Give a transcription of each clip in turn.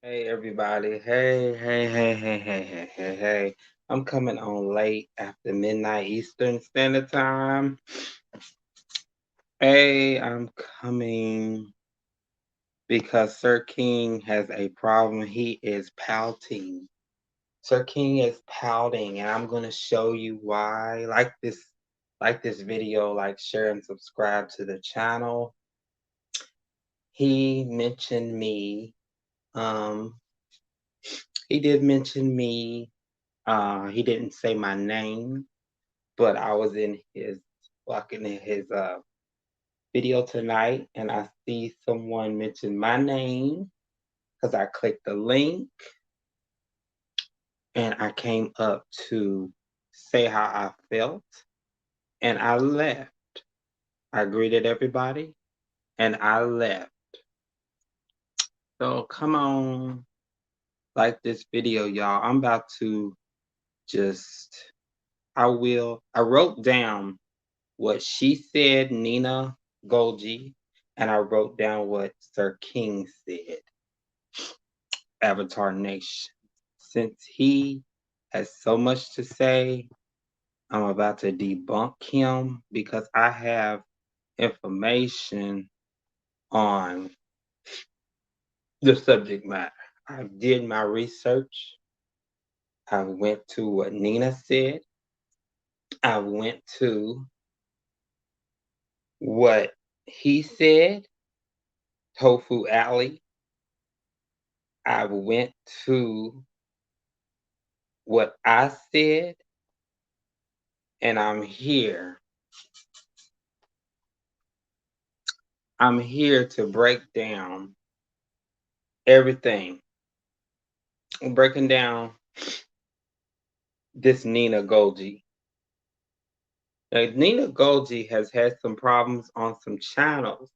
Hey everybody. Hey. I'm coming on late after midnight Eastern Standard Time. Hey, I'm coming because Sir King has a problem. He is pouting. Sir King is pouting, and I'm gonna show you why. Like this video, like, share, and subscribe to the channel. He mentioned me. Um, he did mention me. He didn't say my name, but I was in his walking in his video tonight, and I see someone mention my name because I clicked the link and I came up to say how I felt, and I left. I greeted everybody and I left. So come on, like this video, y'all. I'm about to just I wrote down what she said, Nina Golgi, and I wrote down what Sir King said, Avatar Nation. Since he has so much to say, I'm about to debunk him because I have information on the subject matter. I did my research. I went to what Nina said. I went to what he said, ToeFu Alley. I went to what I said, and I'm here. I'm here to break down everything. I'm breaking down this Nina Golgi. Now, Nina Golgi has had some problems on some channels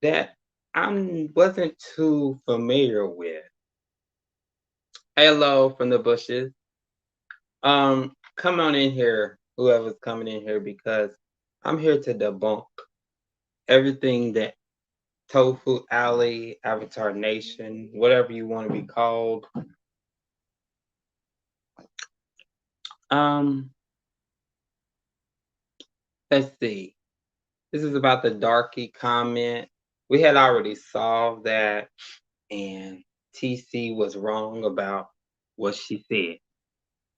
that I wasn't too familiar with. Hello from the bushes. Come on in here, whoever's coming in here, because I'm here to debunk everything that ToeFu Alley, Avatar Nation, whatever you want to be called. Um, let's see. This is about the darky comment. We had already solved that, and TC was wrong about what she said.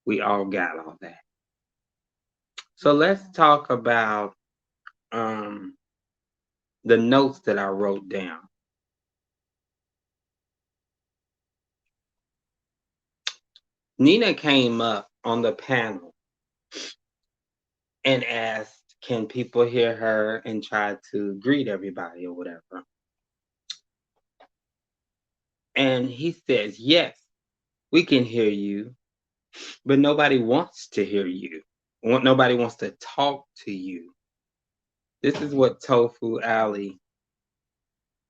We all got all that. So let's talk about the notes that I wrote down. Nina came up on the panel and asked, can people hear her, and tried to greet everybody or whatever. And he says, yes, we can hear you, but nobody wants to hear you. Nobody wants to talk to you. This is what ToeFu Alley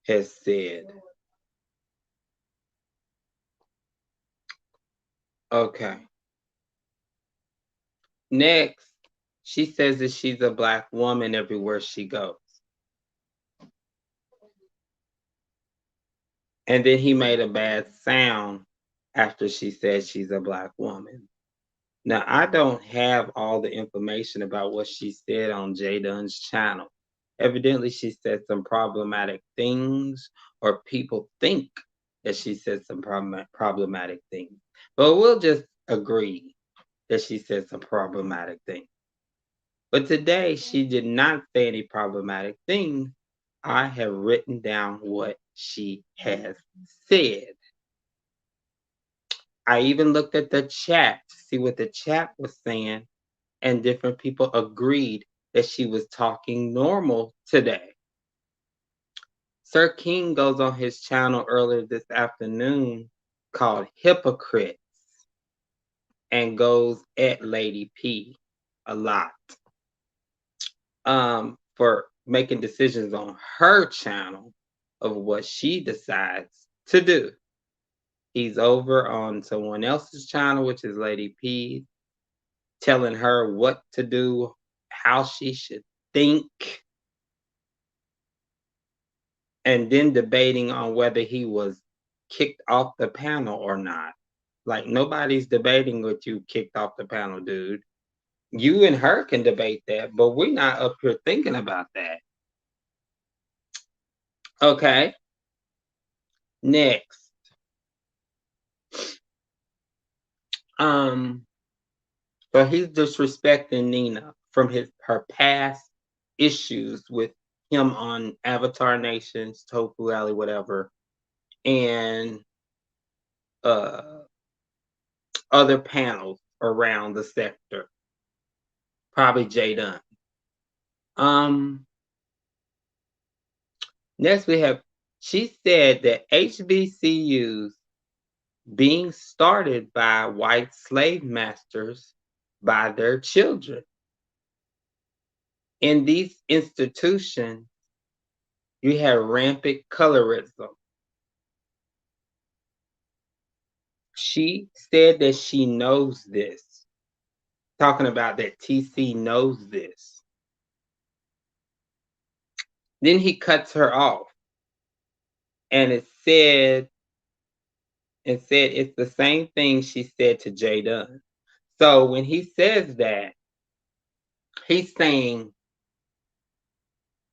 has said. Okay. Next, she says that she's a Black woman everywhere she goes. And then he made a bad sound after she said she's a Black woman. Now, I don't have all the information about what she said on J Dunn's channel. Evidently, she said some problematic things, or people think that she said some problematic things. But we'll just agree that she said some problematic things. But today, she did not say any problematic things. I have written down what she has said. I even looked at the chat to see what the chat was saying, and different people agreed that she was talking normal today. Sir King goes on his channel earlier this afternoon called Hypocrites and goes at Lady P a lot for making decisions on her channel of what she decides to do. He's over on someone else's channel, which is Lady P, telling her what to do, how she should think, and then debating on whether he was kicked off the panel or not. Like, nobody's debating with you kicked off the panel, dude. You and her can debate that, but we're not up here thinking about that. Okay. Next. So he's disrespecting Nina from her past issues with him on Avatar Nation ToeFu Alley, whatever, and other panels around the sector. Probably Jay Dunn. Next we have, she said that HBCUs being started by white slave masters by their children. In these institutions, you have rampant colorism. She said that she knows this, talking about that TC knows this. Then he cuts her off, and it said it's the same thing she said to Jay Dunn. So when he says that, he's saying,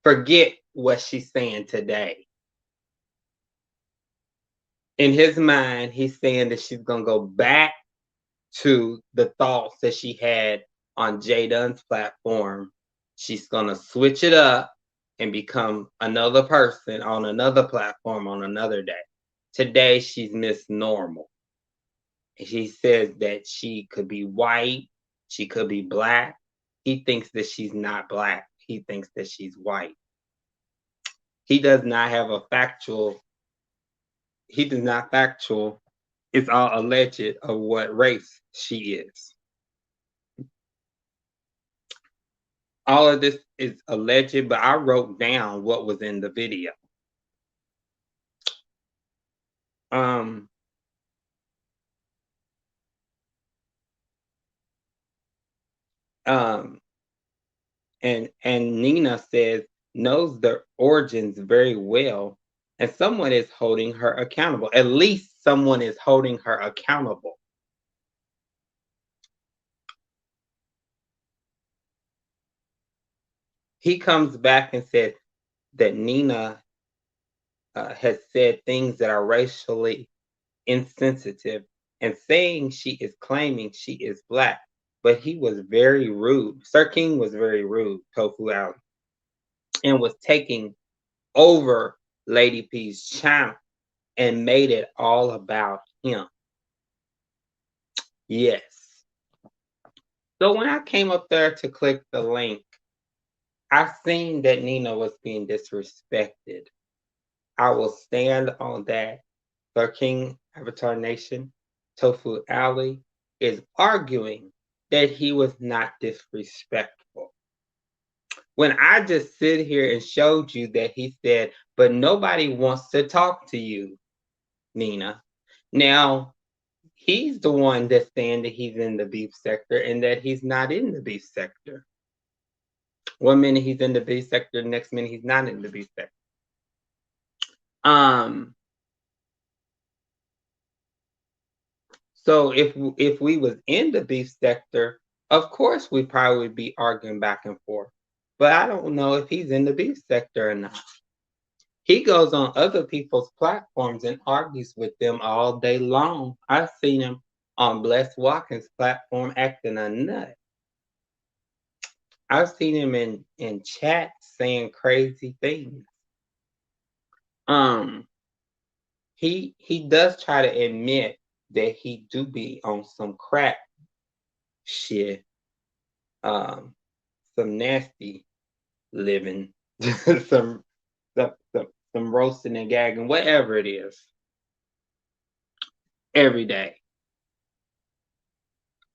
forget what she's saying today. In his mind, he's saying that she's going to go back to the thoughts that she had on Jay Dunn's platform. She's going to switch it up and become another person on another platform on another day. Today, she's Miss Normal. She says that she could be white, she could be black. He thinks that she's not black. He thinks that she's white. He does not have a factual. He does not factual. It's all alleged of what race she is. All of this is alleged, but I wrote down what was in the video. And Nina says knows the origins very well, and someone is holding her accountable. At least someone is holding her accountable. He comes back and says that Nina has said things that are racially insensitive, and saying she is claiming she is black. But he was very rude. Sir King was very rude, ToeFu Alley, and was taking over Lady P's channel and made it all about him. Yes. So when I came up there to click the link, I seen that Nina was being disrespected. I will stand on that. Sir King, Avatar Nation ToeFu Alley is arguing that he was not disrespectful. When I just sit here and showed you that he said, but nobody wants to talk to you, Nina. Now, he's the one that's saying that he's in the beef sector and that he's not in the beef sector. One minute he's in the beef sector, the next minute he's not in the beef sector. So if we was in the beef sector, of course we probably would be arguing back and forth. But I don't know if he's in the beef sector or not. He goes on other people's platforms and argues with them all day long. I've seen him on Bless Watkins' platform acting a nut. I've seen him in chat saying crazy things. He does try to admit that he do be on some crack shit, some nasty living, some roasting and gagging, whatever it is, every day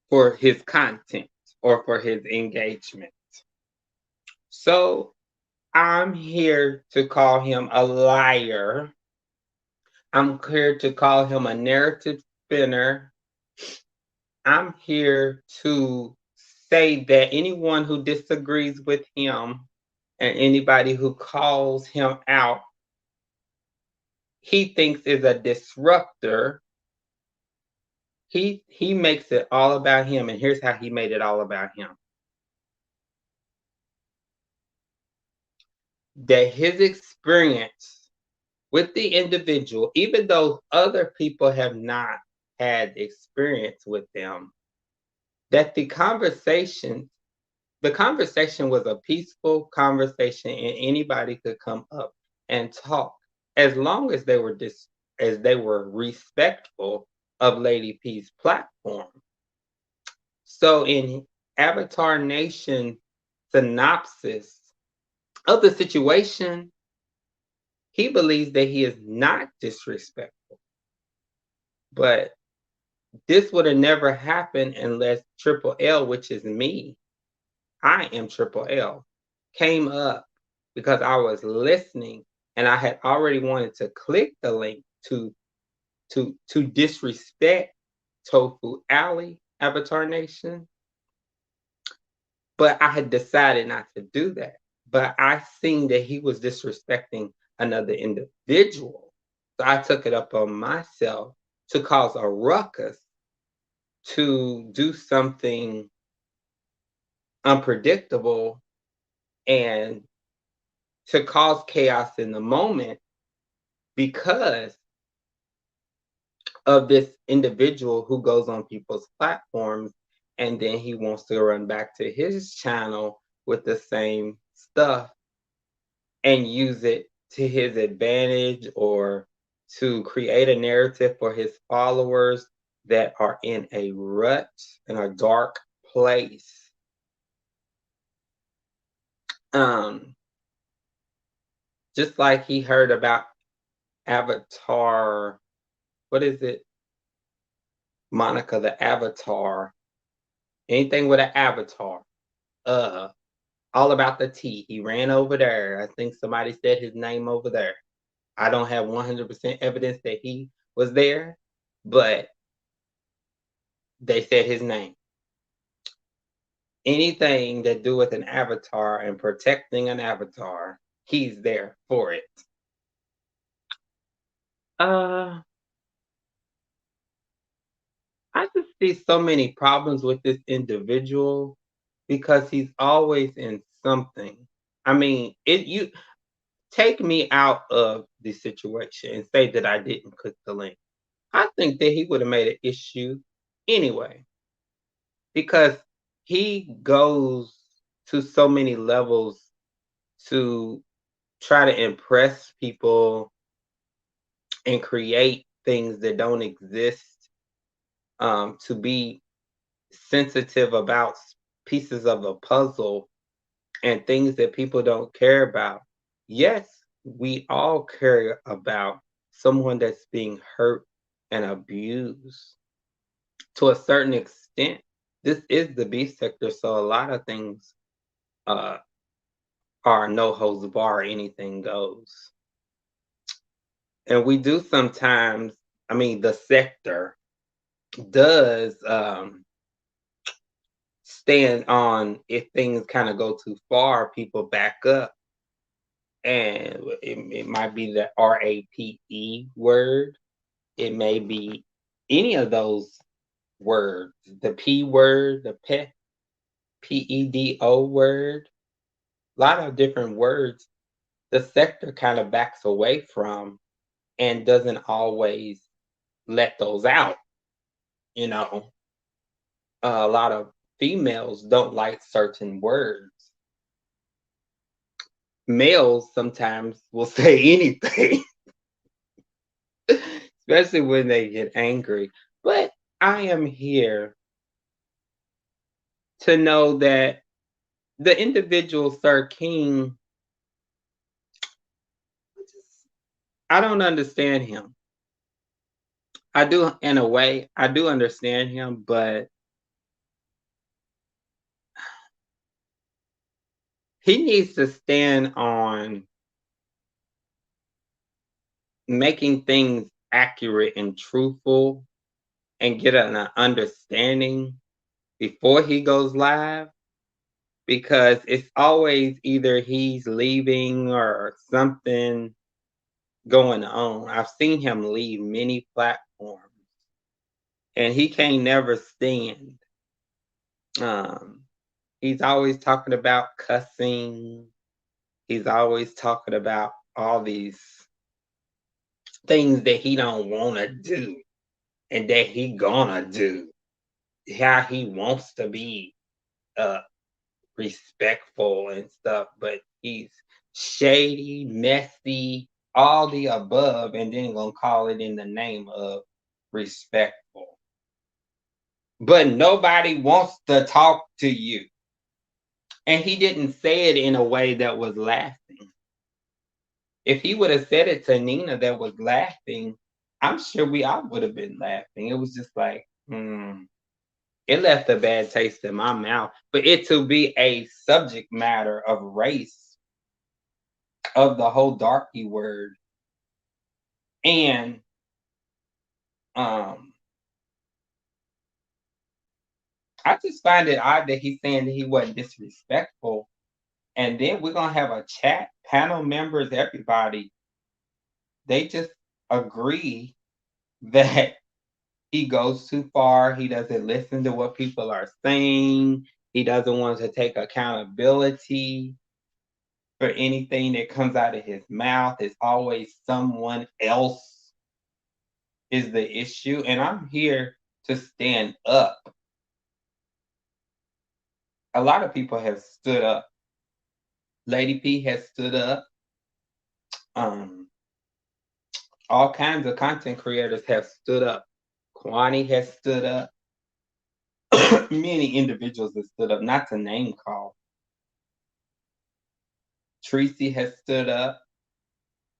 for his content or for his engagement. So I'm here to call him a liar. I'm here to call him a narrative spinner. I'm here to say that anyone who disagrees with him and anybody who calls him out, he thinks is a disruptor. He makes it all about him, and here's how he made it all about him. That his experience with the individual, even though other people have not had experience with them, that the conversation was a peaceful conversation and anybody could come up and talk as long as as they were respectful of Lady P's platform. So in Avatar Nation synopsis of the situation, he believes that he is not disrespectful. But this would have never happened unless Triple L, which is me, I am Triple L, came up because I was listening and I had already wanted to click the link to disrespect ToeFu Alley, Avatar Nation, but I had decided not to do that. But I seen that he was disrespecting another individual. So I took it up on myself to cause a ruckus, to do something unpredictable, and to cause chaos in the moment because of this individual who goes on people's platforms and then he wants to run back to his channel with the same stuff and use it to his advantage or to create a narrative for his followers that are in a rut, in a dark place. Just like he heard about Avatar, what is it? Monica the Avatar. Anything with an avatar. Uh all about the T. He ran over there. I think somebody said his name over there. I don't have 100% evidence that he was there, but they said his name. Anything that do with an avatar and protecting an avatar, he's there for it. Uh I just see so many problems with this individual because he's always in something. I mean, it you take me out of the situation and say that I didn't click the link. I think that he would have made an issue anyway because he goes to so many levels to try to impress people and create things that don't exist, to be sensitive about pieces of a puzzle and things that people don't care about. Yes, we all care about someone that's being hurt and abused to a certain extent. This is the B sector, so a lot of things uh, are no holds bar, anything goes. And we do sometimes, I mean, the sector does stand on if things kind of go too far, people back up. And it might be the RAPE word. It may be any of those words, the P word, the PEDO word, a lot of different words the sector kind of backs away from and doesn't always let those out. You know, a lot of females don't like certain words. Males sometimes will say anything, especially when they get angry. But I am here to know that the individual Sir King, I don't understand him. I do, in a way, I do understand him, but he needs to stand on making things accurate and truthful and get an understanding before he goes live because it's always either he's leaving or something going on. I've seen him leave many platforms, and he can't never stand. Um, he's always talking about cussing. He's always talking about all these things that he don't want to do and that he gonna do. How he wants to be uh respectful and stuff, but he's shady, messy, all the above, and then gonna call it in the name of respectful. But nobody wants to talk to you. And he didn't say it in a way that was laughing. If he would have said it to Nina that was laughing, I'm sure we all would have been laughing. It was just like, it left a bad taste in my mouth. For it to be a subject matter of race, of the whole darky word, and um, I just find it odd that he's saying that he wasn't disrespectful. And then we're gonna have a chat, panel members, everybody. They just agree that he goes too far. He doesn't listen to what people are saying. He doesn't want to take accountability for anything that comes out of his mouth. It's always someone else is the issue. And I'm here to stand up. A lot of people have stood up. Lady P has stood up. Um, all kinds of content creators have stood up. Kwani has stood up. Many individuals have stood up, not to name call. Tracy has stood up.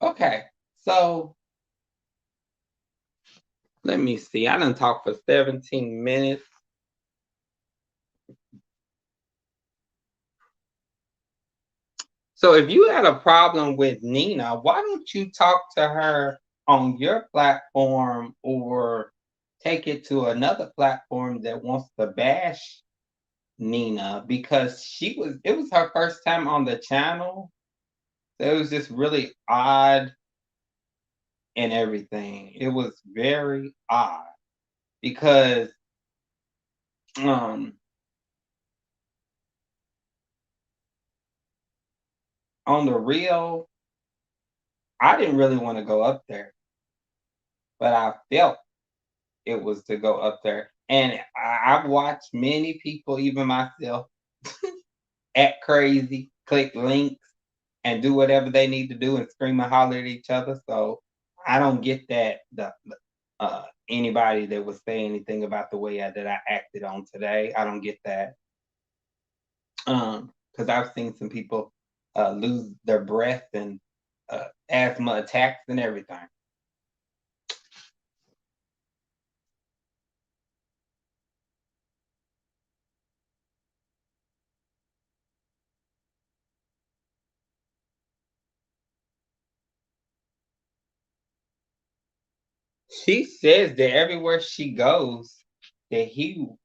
Okay, so let me see. I done talked for 17 minutes. So if you had a problem with Nina, why don't you talk to her on your platform or take it to another platform that wants to bash Nina? Because it was her first time on the channel. So it was just really odd and everything. It was very odd because on the real, I didn't really want to go up there, but I felt it was to go up there. And I've watched many people, even myself, act crazy, click links, and do whatever they need to do and scream and holler at each other. So I don't get that anybody that would say anything about the way that I acted on today. I don't get that. Because I've seen some people lose their breath and asthma attacks and everything. She says that everywhere she goes, that he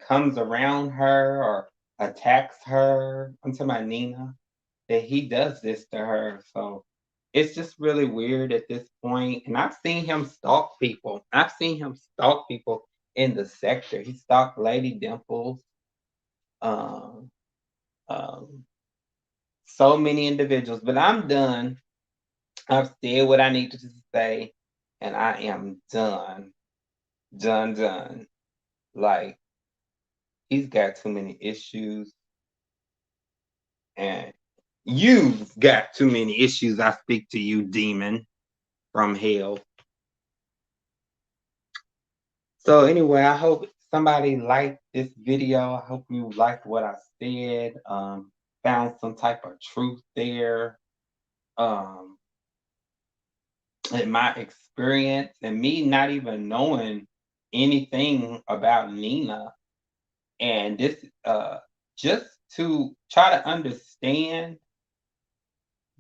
comes around her or attacks her. I'm talking about Nina. That he does this to her. So it's just really weird at this point. And I've seen him stalk people. I've seen him stalk people in the sector. He stalked Lady Dimples. Um, um, so many individuals. But I'm done. I've said what I needed to say, and I am done. Done. Like, he's got too many issues, and you've got too many issues. I speak to you, demon from hell. So anyway, I hope somebody liked this video. I hope you liked what I said. Found some type of truth there. Um, in my experience, and me not even knowing anything about Nina, and this just to try to understand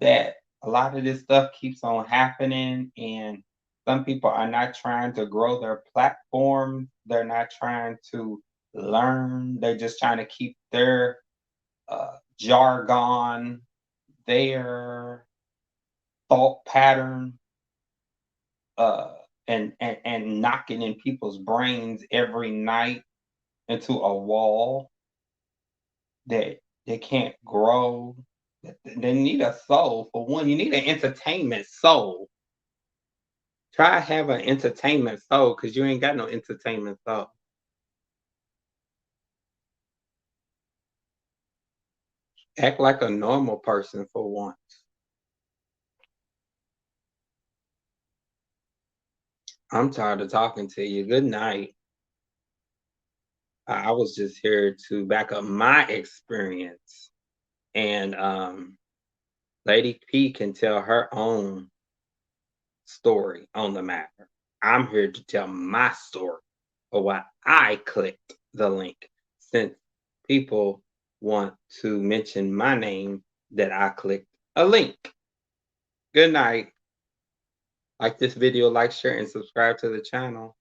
that a lot of this stuff keeps on happening, and some people are not trying to grow their platforms. They're not trying to learn. They're just trying to keep their jargon, their thought pattern uh and knocking in people's brains every night into a wall that they can't grow. They need a soul. For one, you need an entertainment soul. Try have an entertainment soul because you ain't got no entertainment soul. Act like a normal person for once. I'm tired of talking to you. Good night. I was just here to back up my experience. And Lady P can tell her own story on the matter. I'm here to tell my story of why I clicked the link since people want to mention my name that I clicked a link. Good night. Like this video, like, share, and subscribe to the channel.